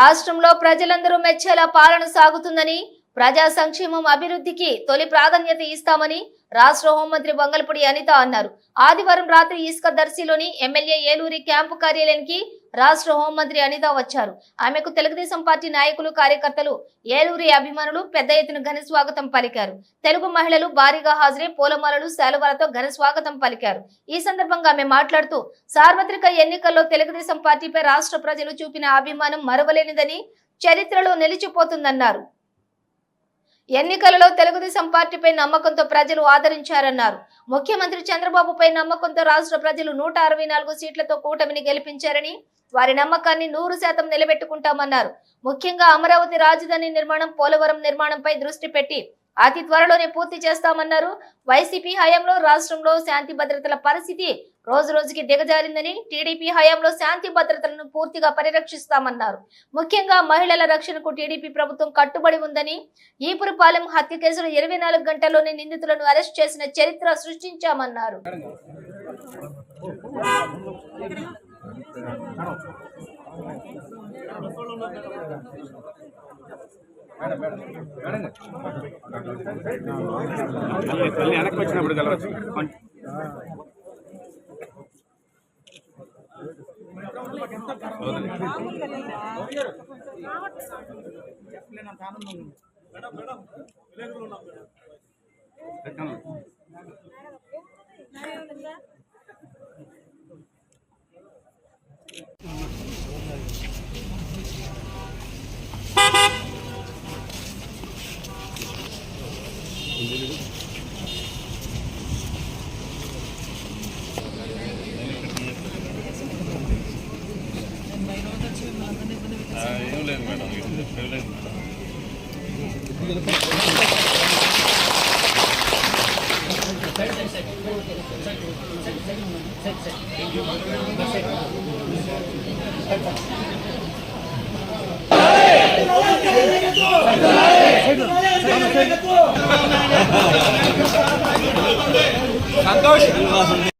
రాష్ట్రంలో ప్రజలందరూ మెచ్చేలా పాలన సాగుతుందని, ప్రజా సంక్షేమం అభివృద్ధికి తొలి ప్రాధాన్యత ఇస్తామని రాష్ట్ర హోంమంత్రి వంగలపూడి అనిత అన్నారు. ఆదివారం రాత్రి ఇసుక దర్శిలోని ఎమ్మెల్యే ఏలూరి క్యాంపు కార్యాలయానికి రాష్ట్ర హోంమంత్రి అనిత వచ్చారు. ఆమెకు తెలుగుదేశం పార్టీ నాయకులు, కార్యకర్తలు, ఏలూరి అభిమానులు పెద్ద ఎత్తున ఘన స్వాగతం పలికారు. తెలుగు మహిళలు భారీగా హాజరై పూలమాలలు, శాలువాలతో ఘన స్వాగతం పలికారు. ఈ సందర్భంగా ఆమె మాట్లాడుతూ సార్వత్రిక ఎన్నికల్లో తెలుగుదేశం పార్టీపై రాష్ట్ర ప్రజలు చూపిన అభిమానం మరవలేనిదని, చరిత్రలో నిలిచిపోతుందన్నారు. ఎన్నికలలో తెలుగుదేశం పార్టీపై నమ్మకంతో ప్రజలు ఆదరించారన్నారు. ముఖ్యమంత్రి చంద్రబాబుపై నమ్మకంతో రాష్ట్ర ప్రజలు 164 సీట్లతో కూటమిని గెలిపించారని, వారి నమ్మకాన్ని 100% నిలబెట్టుకుంటామన్నారు. ముఖ్యంగా అమరావతి రాజధాని నిర్మాణం, పోలవరం నిర్మాణంపై దృష్టి పెట్టి అతి త్వరలోనే పూర్తి చేస్తామన్నారు. వైసీపీ హయాంలో రాష్ట్రంలో శాంతి భద్రతల పరిస్థితి రోజు రోజుకి దిగజారిందని, టీడీపీ హయాంలో శాంతి భద్రతలను పూర్తిగా పరిరక్షిస్తామన్నారు. ముఖ్యంగా మహిళల రక్షణకు టీడీపీ ప్రభుత్వం కట్టుబడి ఉందని, ఈపురపాలెం హత్య కేసులో 24 గంటల్లోనే నిందితులను అరెస్ట్ చేసిన చరిత్ర సృష్టించామన్నారు. వెనక్కి వచ్చినప్పుడు కలవచ్చు. ఏం లేదు మేడం, సంతోష్.